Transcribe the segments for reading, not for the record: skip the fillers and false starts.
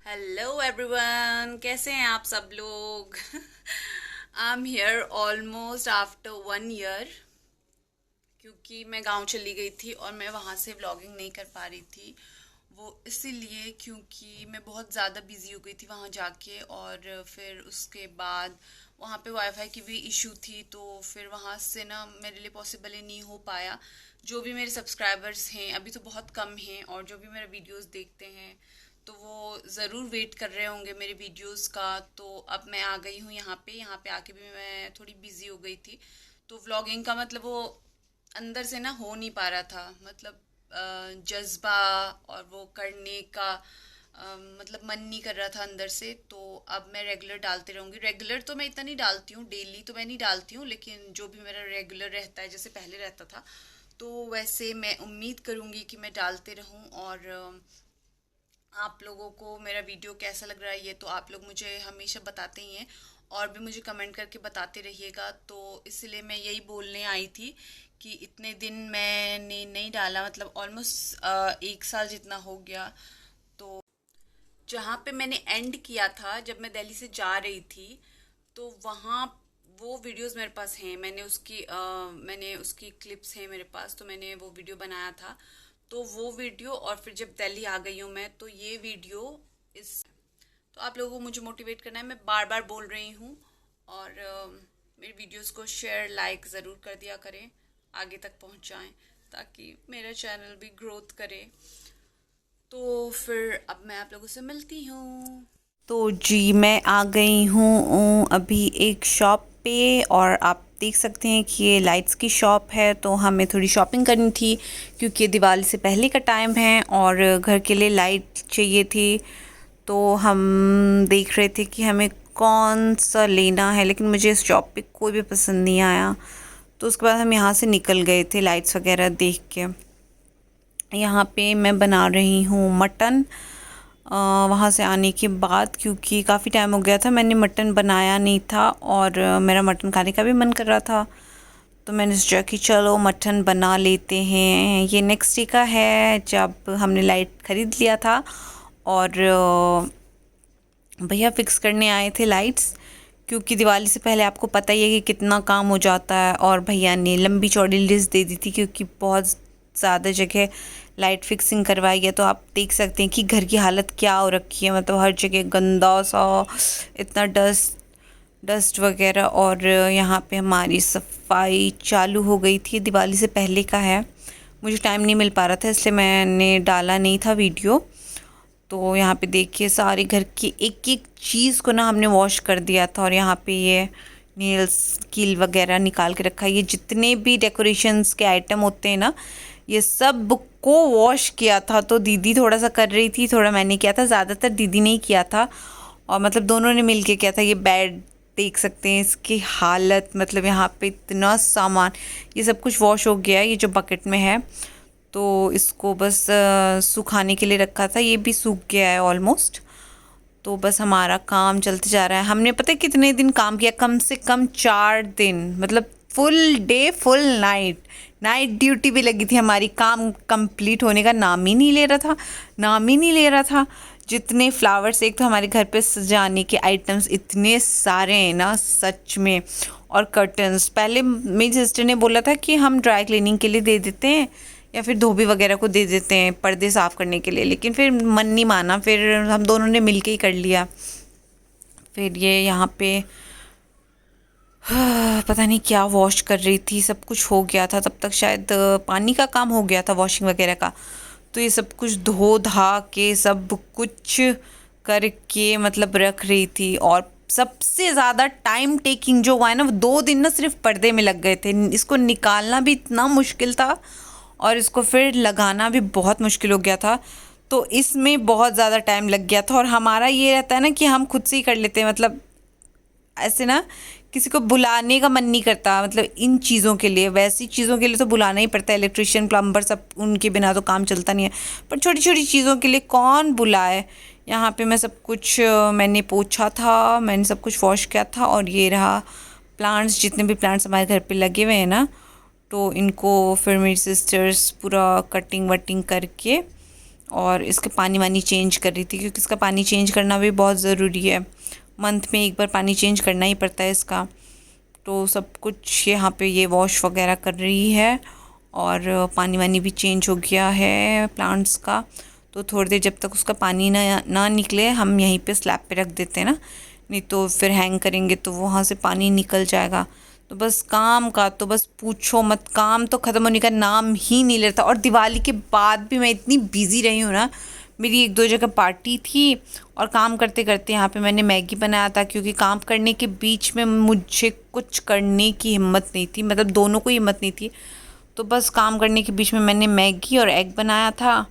Hello everyone, कैसे हैं आप सब लोग? I am here almost after 1 year, क्योंकि मैं गांव चली गई थी और मैं वहाँ से व्लॉगिंग नहीं कर पा रही थी। वो इसीलिए क्योंकि मैं बहुत ज़्यादा बिजी हो गई थी वहाँ जाके, और फिर उसके बाद वहाँ पे वाईफाई की भी इशू थी, तो फिर वहाँ से ना मेरे लिए पॉसिबल ही नहीं हो पाया। जो भी मेरे सब्सक्राइबर्स हैं अभी तो बहुत कम हैं, और जो भी मेरे वीडियोस देखते हैं तो वो ज़रूर वेट कर रहे होंगे मेरे वीडियोस का। तो अब मैं आ गई हूँ यहाँ पे आके भी मैं थोड़ी बिजी हो गई थी। तो व्लॉगिंग का मतलब वो अंदर से ना हो नहीं पा रहा था, मतलब जज्बा और वो करने का मतलब मन नहीं कर रहा था अंदर से। तो अब मैं रेगुलर डालते रहूँगी। रेगुलर तो मैं इतना नहीं डालती हूँ, डेली तो मैं नहीं डालती हूँ, लेकिन जो भी मेरा रेगुलर रहता है जैसे पहले रहता था, तो वैसे मैं उम्मीद करूँगी कि मैं डालते रहूँ। और आप लोगों को मेरा वीडियो कैसा लग रहा है ये तो आप लोग मुझे हमेशा बताते ही हैं, और भी मुझे कमेंट करके बताते रहिएगा। तो इसलिए मैं यही बोलने आई थी कि इतने दिन मैंने नहीं डाला, मतलब ऑलमोस्ट 1 साल जितना हो गया। तो जहाँ पे मैंने एंड किया था जब मैं दिल्ली से जा रही थी, तो वहाँ वो वीडियोस मेरे पास हैं। मैंने उसकी क्लिप्स हैं मेरे पास, तो मैंने वो वीडियो बनाया था। तो वो वीडियो और फिर जब दिल्ली आ गई हूँ मैं, तो ये वीडियो इस तो आप लोगों को मुझे मोटिवेट करना है, मैं बार बार बोल रही हूँ। और मेरी वीडियोस को शेयर लाइक ज़रूर कर दिया करें, आगे तक पहुँचाएं, ताकि मेरा चैनल भी ग्रोथ करे। तो फिर अब मैं आप लोगों से मिलती हूँ। तो जी मैं आ गई हूँ अभी एक शॉप पे, और आप देख सकते हैं कि ये लाइट्स की शॉप है। तो हमें थोड़ी शॉपिंग करनी थी, क्योंकि दिवाली से पहले का टाइम है और घर के लिए लाइट चाहिए थी। तो हम देख रहे थे कि हमें कौन सा लेना है, लेकिन मुझे इस शॉप पे कोई भी पसंद नहीं आया। तो उसके बाद हम यहाँ से निकल गए थे लाइट्स वगैरह देख के। यहाँ पे मैं बना रही हूँ मटन। वहाँ से आने के बाद, क्योंकि काफ़ी टाइम हो गया था मैंने मटन बनाया नहीं था, और मेरा मटन खाने का भी मन कर रहा था। तो मैंने सोचा कि चलो मटन बना लेते हैं। ये नेक्स्ट डे का है जब हमने लाइट ख़रीद लिया था, और भैया फिक्स करने आए थे लाइट्स, क्योंकि दिवाली से पहले आपको पता ही है कि कितना काम हो जाता है। और भैया ने लंबी चौड़ी लिस्ट दे दी थी, क्योंकि बहुत ज़्यादा जगह लाइट फिक्सिंग करवाई है। तो आप देख सकते हैं कि घर की हालत क्या हो रखी है, मतलब हर जगह गंदा सा, इतना डस्ट डस्ट वगैरह। और यहाँ पे हमारी सफाई चालू हो गई थी, दिवाली से पहले का है। मुझे टाइम नहीं मिल पा रहा था, इसलिए मैंने डाला नहीं था वीडियो। तो यहाँ पे देखिए सारे घर की एक एक चीज़ को ना हमने वॉश कर दिया था। और यहाँ पे ये नेल्स कील वगैरह निकाल के रखा है। ये जितने भी डेकोरेशंस के आइटम होते हैं ना, ये सब को वॉश किया था। तो दीदी थोड़ा सा कर रही थी, थोड़ा मैंने किया था, ज़्यादातर दीदी ने ही किया था। और मतलब दोनों ने मिल के किया था। ये बेड देख सकते हैं इसकी हालत, मतलब यहाँ पे इतना सामान, ये सब कुछ वॉश हो गया है, ये जो बकेट में है। तो इसको बस सुखाने के लिए रखा था, ये भी सूख गया है ऑलमोस्ट। तो बस हमारा काम चलते जा रहा है। हमने पता है कितने दिन काम किया, कम से कम 4 दिन, मतलब full day full night, night duty भी लगी थी हमारी। काम कंप्लीट होने का नाम ही नहीं ले रहा था, नाम ही नहीं ले रहा था। जितने फ्लावर्स, एक तो हमारे घर पे सजाने के आइटम्स इतने सारे हैं ना सच में। और कर्टन्स, पहले मेरी सिस्टर ने बोला था कि हम ड्राई क्लीनिंग के लिए दे देते हैं, या फिर धोबी वगैरह को दे देते हैं पर्दे साफ़ करने के लिए, लेकिन फिर मन नहीं माना, फिर हम दोनों ने मिल के ही कर लिया। फिर ये यहाँ पे पता नहीं क्या वॉश कर रही थी, सब कुछ हो गया था तब तक, शायद पानी का काम हो गया था वॉशिंग वगैरह का। तो ये सब कुछ धो धा के सब कुछ करके मतलब रख रही थी। और सबसे ज़्यादा टाइम टेकिंग जो हुआ है ना, वो 2 दिन ना सिर्फ पर्दे में लग गए थे। इसको निकालना भी इतना मुश्किल था, और इसको फिर लगाना भी बहुत मुश्किल हो गया था। तो इसमें बहुत ज़्यादा टाइम लग गया था। और हमारा ये रहता है ना कि हम खुद से ही कर लेते हैं, मतलब ऐसे ना किसी को बुलाने का मन नहीं करता, मतलब इन चीज़ों के लिए, वैसी चीज़ों के लिए तो बुलाना ही पड़ता है, इलेक्ट्रिशियन प्लम्बर सब, उनके बिना तो काम चलता नहीं है। पर छोटी छोटी चीज़ों के लिए कौन बुलाए। यहाँ पे मैं सब कुछ मैंने पोछा था, मैंने सब कुछ वॉश किया था। और ये रहा प्लांट्स, जितने भी प्लांट्स हमारे घर पे लगे हुए हैं ना, तो इनको फिर मेरी सिस्टर्स पूरा कटिंग वटिंग करके और इसका पानी वानी चेंज कर रही थी, क्योंकि इसका पानी चेंज करना भी बहुत ज़रूरी है। मंथ में एक बार पानी चेंज करना ही पड़ता है इसका। तो सब कुछ यहाँ पे ये वॉश वगैरह कर रही है, और पानी वानी भी चेंज हो गया है प्लांट्स का। तो थोड़ी देर जब तक उसका पानी ना निकले हम यहीं पे स्लैब पे रख देते हैं ना, नहीं तो फिर हैंग करेंगे तो वहाँ से पानी निकल जाएगा। तो बस काम का तो बस पूछो मत, काम तो ख़त्म होने का नाम ही नहीं लेता। और दिवाली के बाद भी मैं इतनी बिज़ी रही हूँ ना, मेरी 1-2 जगह पार्टी थी, और काम करते करते यहाँ पे मैंने मैगी बनाया था, क्योंकि काम करने के बीच में मुझे कुछ करने की हिम्मत नहीं थी, मतलब दोनों को हिम्मत नहीं थी। तो बस काम करने के बीच में मैंने मैगी और एग बनाया था,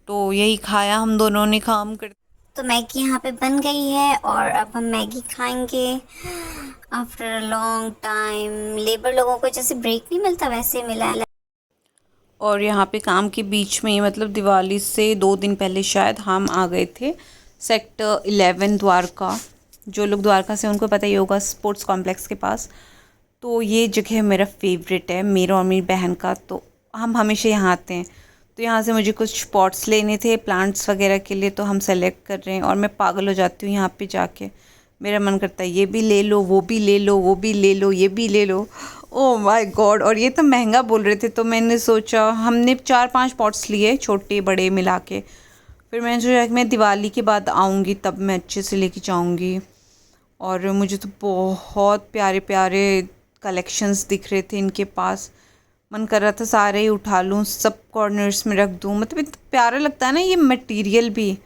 तो यही खाया हम दोनों ने काम कर। तो मैगी यहाँ पे बन गई है और अब हम मैगी खाएंगे after a long time. Labour लोगों को जैसे ब्रेक नहीं मिलता वैसे मिला है। और यहाँ पे काम के बीच में, मतलब दिवाली से 2 दिन पहले शायद हम आ गए थे सेक्टर 11 द्वारका। जो लोग द्वारका से उनको पता ही होगा, स्पोर्ट्स कॉम्प्लेक्स के पास। तो ये जगह मेरा फेवरेट है, मेरा और मेरी बहन का, तो हम हमेशा यहाँ आते हैं। तो यहाँ से मुझे कुछ पॉट्स लेने थे प्लांट्स वगैरह के लिए, तो हम सेलेक्ट कर रहे हैं, और मैं पागल हो जाती हूँ यहाँ पे जाके। मेरा मन करता है ये भी ले लो, वो भी ले लो, वो भी ले लो, ये भी ले लो। Oh my God! और ये तो महंगा बोल रहे थे, तो मैंने सोचा, हमने 4-5 पॉट्स लिए, छोटे बड़े मिला के। फिर मैंने सोचा कि मैं दिवाली के बाद आऊँगी तब मैं अच्छे से लेके जाऊँगी। और मुझे तो बहुत प्यारे प्यारे कलेक्शंस दिख रहे थे इनके पास। मन कर रहा था सारे ही उठा लूँ, सब कॉर्नर्स में रख दूँ। मतलब इतना प्यारा लगता है ना ये मटेरियल भी।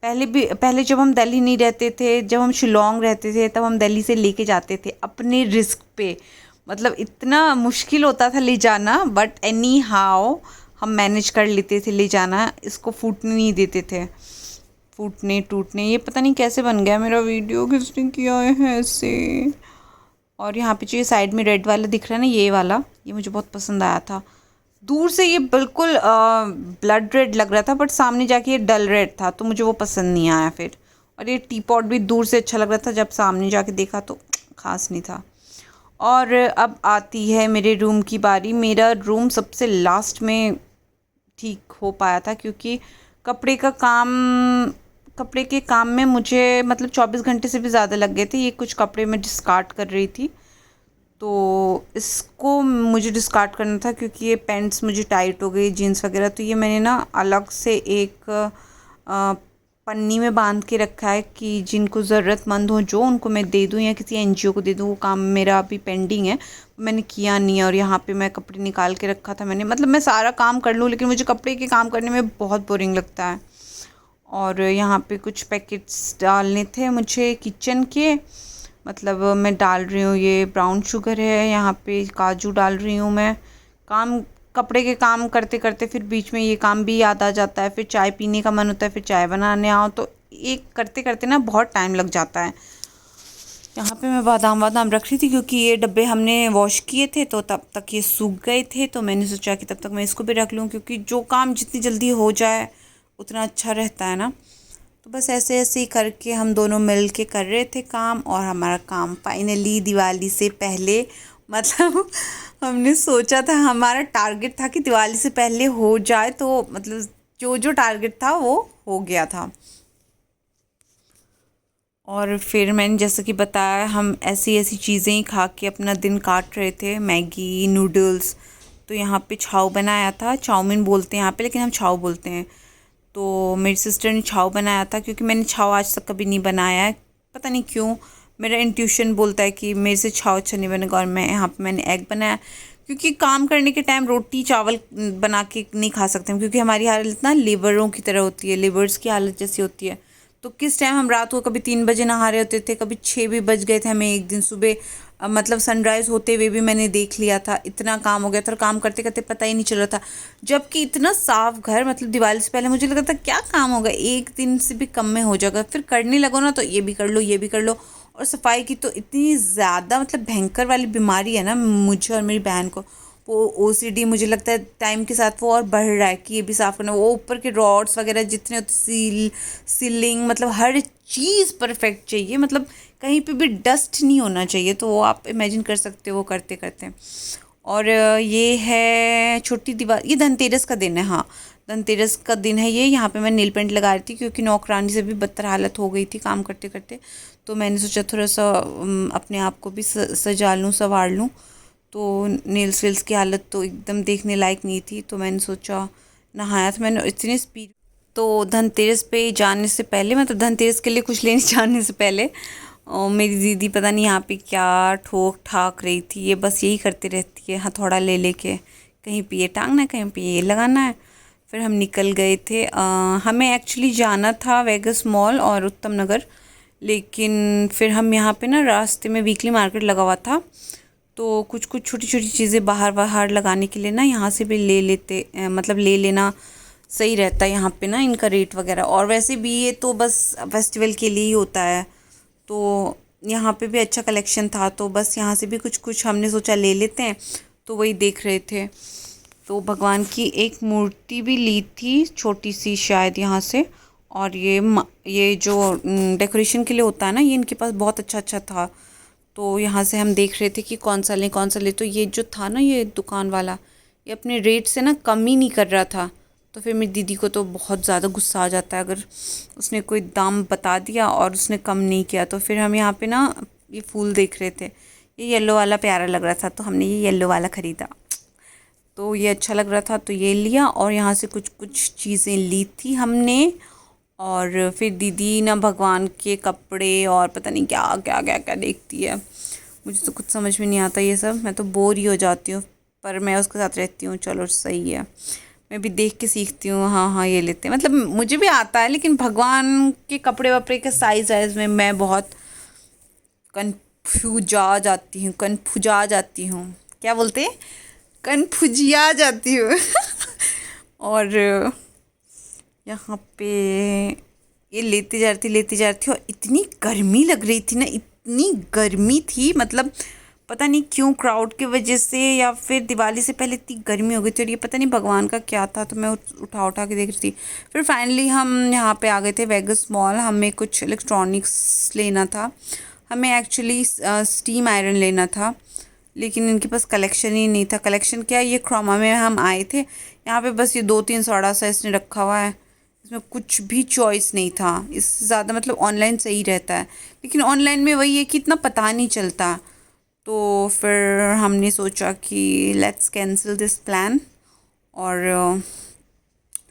पहले जब हम दिल्ली नहीं रहते थे, जब हम शिलोंग रहते थे, तब हम दिल्ली से लेके जाते थे अपने रिस्क पे। मतलब इतना मुश्किल होता था ले जाना, बट एनी हाउ हम मैनेज कर लेते थे ले जाना। इसको फूटने नहीं देते थे, फूटने टूटने। ये पता नहीं कैसे बन गया मेरा वीडियो, किसने किया है ऐसे। और यहाँ पे जो ये साइड में रेड वाला दिख रहा है ना, ये वाला, ये मुझे बहुत पसंद आया था। दूर से ये बिल्कुल ब्लड रेड लग रहा था, बट सामने जाके ये डल रेड था, तो मुझे वो पसंद नहीं आया फिर। और ये टी पॉट भी दूर से अच्छा लग रहा था, जब सामने जाके देखा तो खास नहीं था। और अब आती है मेरे रूम की बारी। मेरा रूम सबसे लास्ट में ठीक हो पाया था, क्योंकि कपड़े का काम कपड़े के काम में मुझे मतलब 24 घंटे से भी ज़्यादा लग गए थे। ये कुछ कपड़े मैं डिस्कार्ड कर रही थी, तो इसको मुझे डिस्कार्ड करना था, क्योंकि ये पैंट्स मुझे टाइट हो गई, जीन्स वगैरह। तो ये मैंने ना अलग से एक पन्नी में बांध के रखा है, कि जिनको ज़रूरतमंद हो जो उनको मैं दे दूँ, या किसी एनजीओ को दे दूँ। वो काम मेरा अभी पेंडिंग है, मैंने किया नहीं है। और यहाँ पे मैं कपड़े निकाल के रखा था मैंने, मतलब मैं सारा काम कर लूँ, लेकिन मुझे कपड़े के काम करने में बहुत बोरिंग लगता है। और यहाँ पे कुछ पैकेट्स डालने थे मुझे किचन के, मतलब मैं डाल रही हूँ, ये ब्राउन शुगर है, यहाँ पे काजू डाल रही हूँ मैं। कपड़े के काम करते करते फिर बीच में ये काम भी याद आ जाता है, फिर चाय पीने का मन होता है, फिर चाय बनाने आओ, तो ये करते करते ना बहुत टाइम लग जाता है। यहाँ पे मैं बादाम वादाम रख रही थी, क्योंकि ये डब्बे हमने वॉश किए थे, तो तब तक ये सूख गए थे, तो मैंने सोचा कि तब तक मैं इसको भी रख लूँ, क्योंकि जो काम जितनी जल्दी हो जाए उतना अच्छा रहता है ना। तो बस ऐसे ऐसे ही करके हम दोनों मिल के कर रहे थे काम, और हमारा काम फाइनली दिवाली से पहले, मतलब हमने सोचा था, हमारा टारगेट था कि दिवाली से पहले हो जाए, तो मतलब जो जो टारगेट था वो हो गया था। और फिर मैंने जैसा कि बताया, हम ऐसी ऐसी चीज़ें ही खा के अपना दिन काट रहे थे, मैगी, नूडल्स। तो यहाँ पे छाव बनाया था, चाउमीन बोलते हैं यहाँ पे, लेकिन हम छाव बोलते हैं। तो मेरी सिस्टर ने छाव बनाया था, क्योंकि मैंने छाव आज तक कभी नहीं बनाया है, पता नहीं क्यों। मेरा इंट्यूशन बोलता है कि मेरे से छाव अच्छा नहीं बनेगा। और मैं यहाँ पे मैंने एग बनाया, क्योंकि काम करने के टाइम रोटी चावल बना के नहीं खा सकते हम, क्योंकि हमारी हालत ना लेबरों की तरह होती है, लेबर्स की हालत जैसी होती है। तो किस टाइम हम रात को कभी 3 बजे नहा रहे होते थे, कभी 6 भी बज गए थे हमें एक दिन सुबह। मतलब सनराइज़ होते हुए भी मैंने देख लिया था, इतना काम हो गया था, और काम करते करते पता ही नहीं चल रहा था। जबकि इतना साफ घर, मतलब दिवाली से पहले मुझे लगा था क्या काम होगा, एक दिन से भी कम में हो जाएगा। फिर करने लगो ना, तो ये भी कर लो, ये भी कर लो। और सफाई की तो इतनी ज़्यादा, मतलब भयंकर वाली बीमारी है ना मुझे और मेरी बहन को, वो ओसीडी। मुझे लगता है टाइम के साथ वो और बढ़ रहा है, कि ये भी साफ़ करना। वो ऊपर के रॉड्स वगैरह जितने होते, सीलिंग, मतलब हर चीज़ परफेक्ट चाहिए, मतलब कहीं पे भी डस्ट नहीं होना चाहिए। तो वो आप इमेजिन कर सकते हो वो करते करते। और ये है छोटी दीवार, ये धनतेरस का दिन है। हाँ, धनतेरस का दिन है ये। यहाँ पे मैं नील पेंट लगा रही थी क्योंकि नौकरानी से भी बदतर हालत हो गई थी काम करते करते। तो मैंने सोचा थोड़ा सा अपने आप को भी सजा लूँ, संवार लूँ। तो नेल्स वेल्स की हालत तो एकदम देखने लायक नहीं थी। तो मैंने सोचा, नहाया था मैंने इतनी स्पीड। तो धनतेरस पे जाने से पहले, मतलब धनतेरस के लिए कुछ लेने जाने से पहले, और मेरी दीदी पता नहीं यहाँ पे क्या ठोक ठाक रही थी। ये बस यही करती रहती है, हथौड़ा ले लेके कहीं पे ये टांगना है, कहीं पे ये लगाना है। फिर हम निकल गए थे। हमें एक्चुअली जाना था वेगस मॉल और उत्तम नगर, लेकिन फिर हम यहाँ पे ना रास्ते में वीकली मार्केट लगा हुआ था, तो कुछ कुछ छोटी छोटी चीज़ें बाहर बाहर लगाने के लिए ना यहाँ से भी ले लेते, मतलब ले लेना सही रहता है यहाँ पे ना इनका रेट वगैरह। और वैसे भी ये तो बस फेस्टिवल के लिए ही होता है। तो यहाँ पे भी अच्छा कलेक्शन था, तो बस यहाँ से भी कुछ कुछ हमने सोचा ले लेते हैं। तो वही देख रहे थे। तो भगवान की एक मूर्ति भी ली थी, छोटी सी शायद यहाँ से। और ये जो डेकोरेशन के लिए होता है ना, ये इनके पास बहुत अच्छा अच्छा था। तो यहाँ से हम देख रहे थे कि कौन सा लें कौन सा लें। तो ये जो था ना, ये दुकान वाला, ये अपने रेट से ना कम ही नहीं कर रहा था। तो फिर मेरी दीदी को तो बहुत ज़्यादा गुस्सा आ जाता है अगर उसने कोई दाम बता दिया और उसने कम नहीं किया। तो फिर हम यहाँ पे ना ये फूल देख रहे थे, ये येलो वाला प्यारा लग रहा था, तो हमने ये येलो वाला ख़रीदा। तो ये अच्छा लग रहा था तो ये लिया। और यहाँ से कुछ कुछ चीज़ें ली थी हमने। और फिर दीदी ना भगवान के कपड़े और पता नहीं क्या क्या क्या क्या देखती है। मुझे तो कुछ समझ में नहीं आता ये सब, मैं तो बोर ही हो जाती हूँ। पर मैं उसके साथ रहती हूँ, चलो सही है। मैं भी देख के सीखती हूँ, हाँ हाँ ये लेते हैं, मतलब मुझे भी आता है, लेकिन भगवान के कपड़े वपड़े के साइज़ वाइज में मैं बहुत कन्फ्यूजा जाती हूँ, क्या बोलते हैं, कन्फ्यूजिया जाती हूँ। और यहाँ पे ये लेती जा रही थी और इतनी गर्मी लग रही थी ना, इतनी गर्मी थी, मतलब पता नहीं क्यों, क्राउड की वजह से या फिर दिवाली से पहले इतनी गर्मी हो गई थी। और ये पता नहीं भगवान का क्या था, तो मैं उठा के देख रही थी। फिर फाइनली हम यहाँ पे आ गए थे वेगस मॉल। हमें कुछ इलेक्ट्रॉनिक्स लेना था, हमें एक्चुअली स्टीम आयरन लेना था, लेकिन इनके पास कलेक्शन ही नहीं था। कलेक्शन क्या, ये क्रोमा में हम आए थे, यहाँ पे बस ये 2-3 सौड़ा सा इसने रखा हुआ है, इसमें कुछ भी चॉइस नहीं था। इससे ज़्यादा मतलब ऑनलाइन सही रहता है, लेकिन ऑनलाइन में वही है कि इतना पता नहीं चलता। तो फिर हमने सोचा कि लेट्स कैंसिल दिस प्लान, और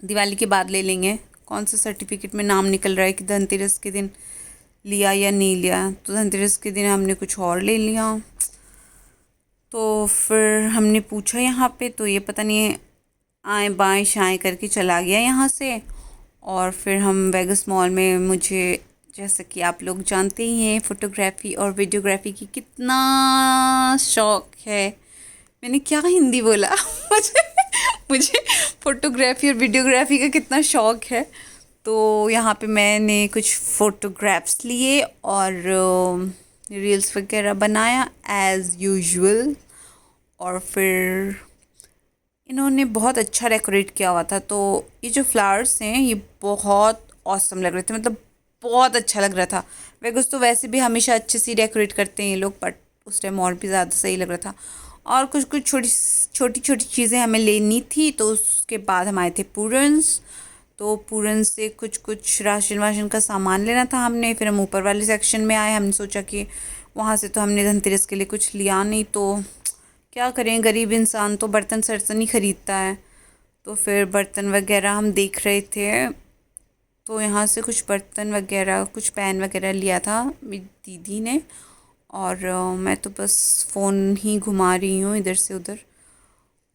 दिवाली के बाद ले लेंगे। कौन सा सर्टिफिकेट में नाम निकल रहा है कि धनतेरस के दिन लिया या नहीं लिया, तो धनतेरस के दिन हमने कुछ और ले लिया। तो फिर हमने पूछा यहाँ पे, तो ये पता नहीं आए बाएं शाएं करके चला गया यहाँ से। और फिर हम वेगस मॉल में, मुझे जैसा कि आप लोग जानते ही हैं, फ़ोटोग्राफ़ी और वीडियोग्राफी की कितना शौक़ है। मैंने क्या हिंदी बोला। मुझे फ़ोटोग्राफ़ी और वीडियोग्राफी का कितना शौक़ है। तो यहाँ पे मैंने कुछ फ़ोटोग्राफ्स लिए और रील्स वगैरह बनाया एज़ यूजुअल। और फिर इन्होंने बहुत अच्छा डेकोरेट किया हुआ था। तो ये जो फ्लावर्स हैं ये बहुत ऑसम लग रहे थे, मतलब बहुत अच्छा लग रहा था। वेगस तो वैसे भी हमेशा अच्छे से डेकोरेट करते हैं ये लोग, बट उस टाइम और भी ज़्यादा सही लग रहा था। और कुछ कुछ छोटी छोटी चीज़ें हमें लेनी थी। तो उसके बाद हम आए थे पूरन्स। तो पूरन्स से कुछ कुछ राशन वाशन का सामान लेना था हमने। फिर हम ऊपर वाले सेक्शन में आए, हमने सोचा कि वहाँ से तो हमने धनतेरस के लिए कुछ लिया नहीं, तो क्या करें, गरीब इंसान तो बर्तन सर्तन ही ख़रीदता है। तो फिर बर्तन वगैरह हम देख रहे थे। तो यहाँ से कुछ बर्तन वगैरह, कुछ पैन वगैरह लिया था मेरी दीदी ने। और मैं तो बस फ़ोन ही घुमा रही हूँ इधर से उधर।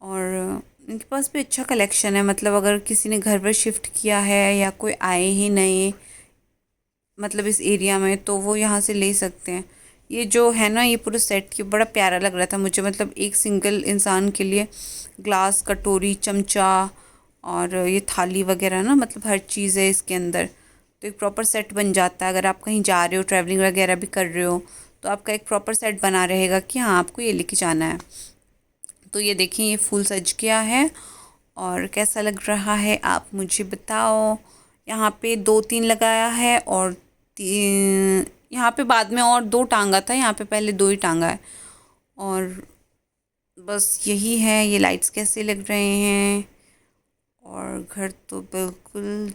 और इनके पास भी अच्छा कलेक्शन है, मतलब अगर किसी ने घर पर शिफ्ट किया है या कोई आए ही नए मतलब इस एरिया में, तो वो यहाँ से ले सकते हैं। ये जो है ना, ये पूरा सेट की बड़ा प्यारा लग रहा था मुझे, मतलब एक सिंगल इंसान के लिए ग्लास, कटोरी, चमचा और ये थाली वगैरह ना, मतलब हर चीज़ है इसके अंदर। तो एक प्रॉपर सेट बन जाता है। अगर आप कहीं जा रहे हो, ट्रैवलिंग वगैरह भी कर रहे हो, तो आपका एक प्रॉपर सेट बना रहेगा कि हाँ आपको ये लेके जाना है। तो ये देखिए, ये फूल सज गया है और कैसा लग रहा है आप मुझे बताओ। यहाँ पे 2-3 लगाया है और यहाँ पे बाद में और 2 टांगा था, यहाँ पे पहले 2 ही टांगा है। और बस यही है। ये लाइट्स कैसे लग रहे हैं, और घर तो बिल्कुल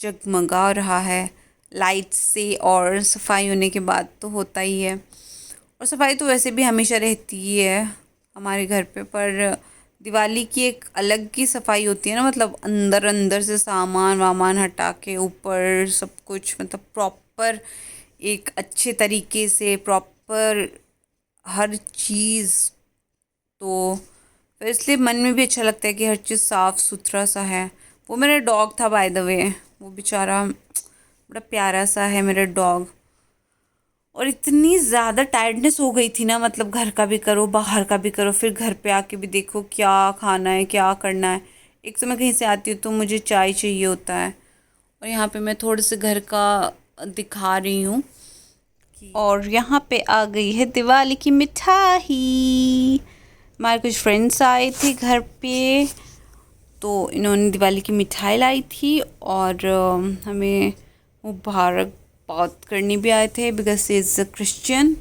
जगमगा रहा है लाइट से, और सफाई होने के बाद तो होता ही है। और सफाई तो वैसे भी हमेशा रहती ही है हमारे घर पे, पर दिवाली की एक अलग ही सफाई होती है ना, मतलब अंदर अंदर से सामान वामान हटा के ऊपर सब कुछ, मतलब प्रॉपर एक अच्छे तरीके से प्रॉपर हर चीज़। तो फिर इसलिए मन में भी अच्छा लगता है कि हर चीज़ साफ़ सुथरा सा है। वो मेरा डॉग था बाय द वे, वो बेचारा बड़ा प्यारा सा है मेरा डॉग। और इतनी ज़्यादा टायर्डनेस हो गई थी ना, मतलब घर का भी करो बाहर का भी करो, फिर घर पे आके भी देखो क्या खाना है क्या करना है। एक तो मैं कहीं से आती हूँ तो मुझे चाय चाहिए होता है, और यहाँ पे मैं थोड़े से घर का दिखा रही हूँ। और यहाँ पे आ गई है दिवाली की मिठाई। हमारे कुछ फ्रेंड्स आए थे घर पे, तो इन्होंने दिवाली की मिठाई लाई थी, और हमें मुबारकबाद करनी भी आए थे, बिकॉज इज़ अ क्रिश्चियन।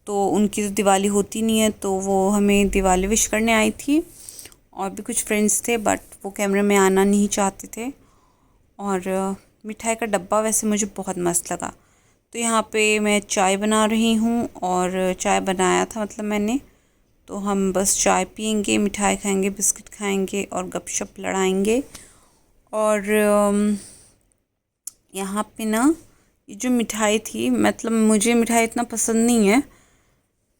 तो उनकी तो दिवाली होती नहीं है, तो वो हमें दिवाली विश करने आई थी। और भी कुछ फ्रेंड्स थे, बट वो कैमरे में आना नहीं चाहते थे। और मिठाई का डब्बा वैसे मुझे बहुत मस्त लगा। तो यहाँ पे मैं चाय बना रही हूँ, और चाय बनाया था मतलब मैंने। तो हम बस चाय पियेंगे, मिठाई खाएंगे, बिस्किट खाएंगे और गपशप लड़ाएंगे। और यहाँ पे ना ये जो मिठाई थी, मतलब मुझे मिठाई इतना पसंद नहीं है,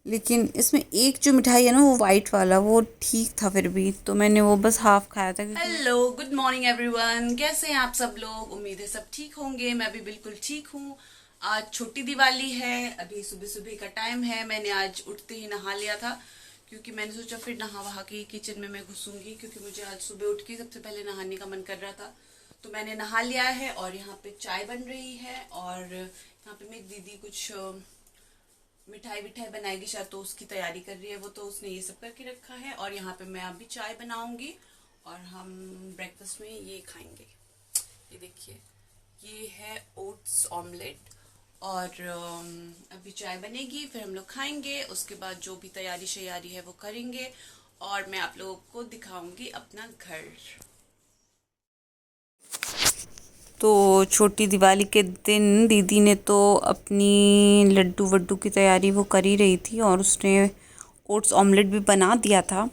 लेकिन इसमें एक जो मिठाई है ना वो वाइट वाला, वो ठीक था फिर भी, तो मैंने वो बस हाफ खाया था। हेलो, गुड मॉर्निंग एवरीवन, कैसे हैं आप सब लोग? उम्मीद है सब ठीक होंगे। मैं भी बिल्कुल ठीक हूँ। आज छोटी दिवाली है, अभी सुबह सुबह का टाइम है। मैंने आज उठते ही नहा लिया था, क्योंकि मैंने सोचा फिर नहा वहा के किचन में मैं घुसूंगी, क्योंकि मुझे आज सुबह उठ के सबसे पहले नहाने का मन कर रहा था। तो मैंने नहा लिया है, और यहाँ पे चाय बन रही है, और यहाँ पे मेरी दीदी कुछ मिठाई विठाई बनाएगी शायद, तो उसकी तैयारी कर रही है वो, तो उसने ये सब करके रखा है। और यहाँ पे मैं अभी चाय बनाऊंगी, और हम ब्रेकफास्ट में ये खाएंगे। ये देखिए, ये है ओट्स ऑमलेट, और अभी चाय बनेगी, फिर हम लोग खाएंगे। उसके बाद जो भी तैयारी शैयारी है वो करेंगे, और मैं आप लोगों को दिखाऊंगी अपना घर। तो छोटी दिवाली के दिन दीदी ने तो अपनी लड्डू वड्डू की तैयारी वो कर ही रही थी, और उसने ओट्स ऑमलेट भी बना दिया था।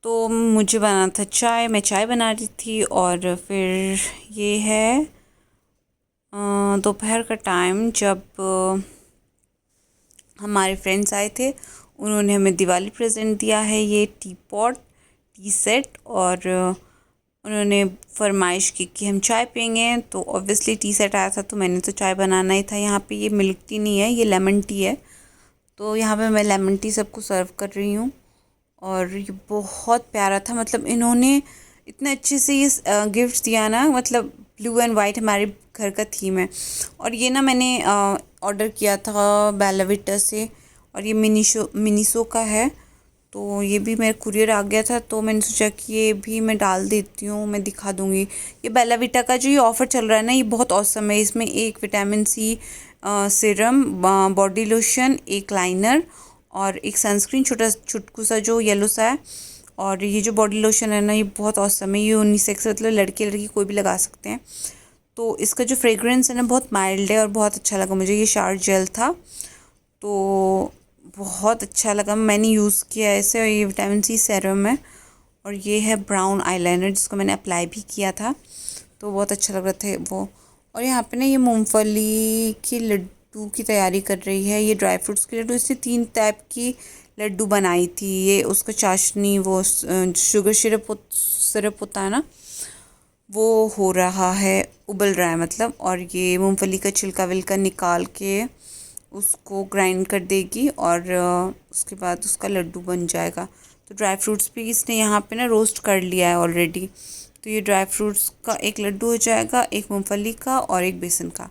तो मुझे बनाना था चाय, मैं चाय बना रही थी। और फिर ये है दोपहर का टाइम, जब हमारे फ्रेंड्स आए थे, उन्होंने हमें दिवाली प्रेजेंट दिया है, ये टी पॉट टी सेट। और उन्होंने फरमाइश की कि हम चाय पियेंगे, तो ऑब्वियसली टी सेट आया था, तो मैंने तो चाय बनाना ही था। यहाँ पे ये मिल्क टी नहीं है, ये लेमन टी है। तो यहाँ पे मैं लेमन टी सबको सर्व कर रही हूँ, और ये बहुत प्यारा था। मतलब इन्होंने इतने अच्छे से ये गिफ्ट दिया ना, मतलब ब्लू एंड वाइट हमारे घर का थीम है। और ये ना मैंने ऑर्डर किया था बेला विटा से, और ये मिनीसो का है। तो ये भी मेरा कुरियर आ गया था, तो मैंने सोचा कि ये भी मैं डाल देती हूँ, मैं दिखा दूँगी। ये बेला विटा का जो ये ऑफ़र चल रहा है ना, ये बहुत औसम है। इसमें एक vitamin C serum, body lotion, एक लाइनर और एक सनस्क्रीन, छोटा चुटकू सा जो येलो सा है। और ये जो बॉडी लोशन है ना, ये बहुत औसम है। ये यूनिसेक्स, मतलब लड़के लड़की कोई भी लगा सकते हैं। तो इसका जो फ्रेग्रेंस है ना, बहुत माइल्ड है और बहुत अच्छा लगा मुझे। ये शावर जेल था, तो बहुत अच्छा लगा, मैंने यूज़ किया है इसे। और ये विटामिन सी सेरम है, और ये है ब्राउन आईलाइनर, जिसको मैंने अप्लाई भी किया था, तो बहुत अच्छा लग रहा था वो। और यहाँ पे ना ये मूंगफली की लड्डू की तैयारी कर रही है, ये ड्राई फ्रूट्स के लड्डू। इससे 3 टाइप की लड्डू बनाई थी। ये उसका चाशनी, वो शुगर सिरप होता है ना, वो हो रहा है, उबल रहा है मतलब। और ये मूंगफली का छिलका विलका निकाल के उसको ग्राइंड कर देगी, और उसके बाद उसका लड्डू बन जाएगा। तो ड्राई फ्रूट्स भी इसने यहाँ पे ना रोस्ट कर लिया है ऑलरेडी। तो ये ड्राई फ्रूट्स का एक लड्डू हो जाएगा, एक मूंगफली का और एक बेसन का।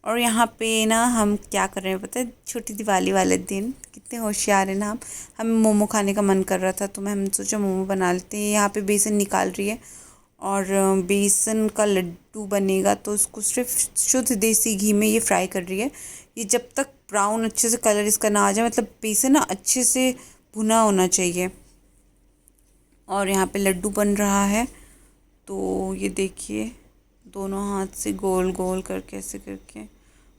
और यहाँ पे ना हम क्या कर रहे हैं पता है, छोटी दिवाली वाले दिन कितने होशियार हैं ना हम। हमें मोमो खाने का मन कर रहा था, तो हमने सोचा मोमो बना लेते हैं। यहाँ पे बेसन निकाल रही है, और बेसन का लड्डू बनेगा, तो उसको सिर्फ शुद्ध देसी घी में ये फ्राई कर रही है। ये जब तक ब्राउन अच्छे से कलर इसका ना आ जाए, मतलब बेसन ना अच्छे से भुना होना चाहिए। और यहाँ पे लड्डू बन रहा है, तो ये देखिए, दोनों हाथ से गोल गोल करके ऐसे करके।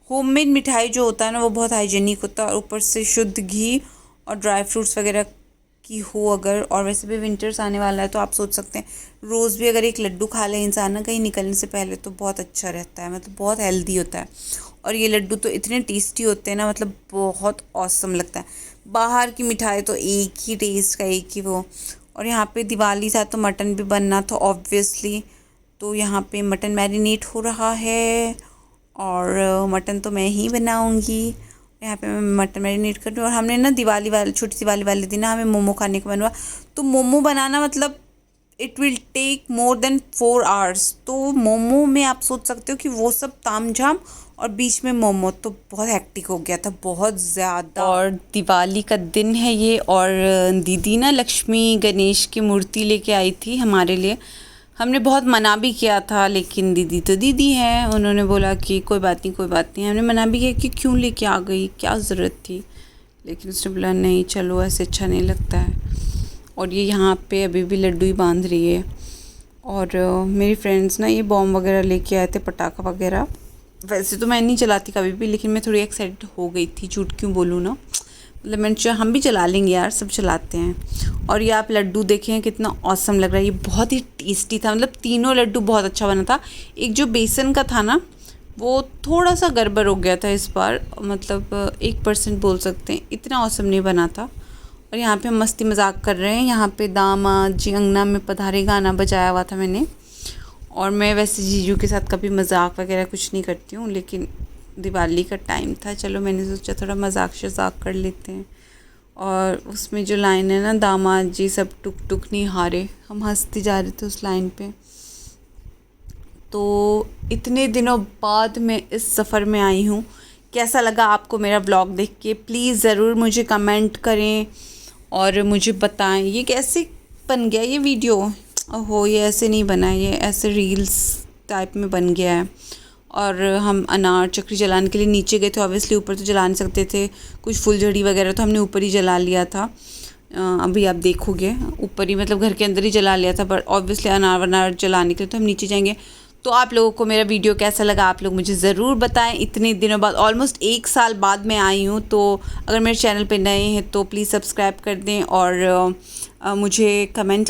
होममेड मिठाई जो होता है ना वो बहुत हाइजीनिक होता है, और ऊपर से शुद्ध घी और ड्राई फ्रूट्स वगैरह की हो अगर। और वैसे भी विंटर्स आने वाला है तो आप सोच सकते हैं रोज़ भी अगर एक लड्डू खा ले इंसान ना कहीं निकलने से पहले तो बहुत अच्छा रहता है, मतलब बहुत हेल्दी होता है। और ये लड्डू तो इतने टेस्टी होते हैं ना, मतलब बहुत ऑसम लगता है। बाहर की मिठाई तो एक ही टेस्ट का, एक ही वो। और यहाँ पे दिवाली था तो मटन भी बनना था ऑब्वियसली, तो यहाँ पे मटन मैरिनेट हो रहा है, और मटन तो मैं ही बनाऊँगी। यहाँ पे मैं मटन मैरिनेट कर रही हूँ। और हमने ना छोटी दिवाली वाले दिन ना हमें मोमो खाने को बनवा, तो मोमो बनाना मतलब it will take more than 4 hours. तो मोमो में आप सोच सकते हो कि वो सब तामझाम और बीच में मोमो, तो बहुत हेक्टिक हो गया था, बहुत ज़्यादा। और दिवाली का दिन है ये, और दीदी ना लक्ष्मी गणेश की मूर्ति लेके आई थी हमारे लिए। हमने बहुत मना भी किया था, लेकिन दीदी तो दीदी हैं, उन्होंने बोला कि कोई बात नहीं कोई बात नहीं। हमने मना भी किया कि क्यों लेके आ गई, क्या ज़रूरत थी, लेकिन उसने बोला नहीं चलो, ऐसे अच्छा नहीं लगता है। और ये यहाँ पे अभी भी लड्डू ही बांध रही है। और मेरी फ्रेंड्स ना ये बॉम्ब वगैरह लेके आए थे, पटाखा वगैरह। वैसे तो मैं नहीं चलाती कभी भी, लेकिन मैं थोड़ी एक्साइटेड हो गई थी, झूठ क्यों बोलूँ ना, मतलब मैंने हम भी चला लेंगे यार, सब चलाते हैं। और ये आप लड्डू देखें कितना औसम लग रहा है, ये बहुत ही टेस्टी था, मतलब तीनों लड्डू बहुत अच्छा बना था। एक जो बेसन का था ना वो थोड़ा सा गड़बड़ हो गया था इस बार, मतलब 1% बोल सकते हैं, इतना औसम नहीं बना था। और यहाँ पे हम मस्ती मजाक कर रहे हैं, यहाँ पे दामाद जी अंगना में पधारे गाना बजाया हुआ था मैंने। और मैं वैसे जीजू के साथ कभी मजाक वगैरह कुछ नहीं करती हूँ, लेकिन दिवाली का टाइम था, चलो मैंने सोचा थोड़ा मजाक शजाक कर लेते हैं। और उसमें जो लाइन है ना, दामाद जी सब टुक टुक नहीं हारे, हम हंसते जा रहे थे उस लाइन पे। तो इतने दिनों बाद मैं इस सफ़र में आई हूँ, कैसा लगा आपको मेरा ब्लॉग देख के, प्लीज़ ज़रूर मुझे कमेंट करें और मुझे बताएं ये कैसे बन गया ये वीडियो। ओहो, ये ऐसे नहीं बना है, ये ऐसे रील्स टाइप में बन गया है। और हम अनार चक्री जलाने के लिए नीचे गए थे, ऑब्वियसली ऊपर तो जला नहीं सकते थे, कुछ फुलझड़ी वगैरह तो हमने ऊपर ही जला लिया था। अभी आप देखोगे ऊपर ही, मतलब घर के अंदर ही जला लिया था, बट ऑब्वियसली अनार वनार जलाने के लिए तो हम नीचे जाएंगे। तो आप लोगों को मेरा वीडियो कैसा लगा आप लोग मुझे ज़रूर बताएं। इतने दिनों बाद, ऑलमोस्ट 1 साल बाद मैं आई हूँ, तो अगर मेरे चैनल पे नए हैं तो प्लीज़ सब्सक्राइब कर दें और मुझे कमेंट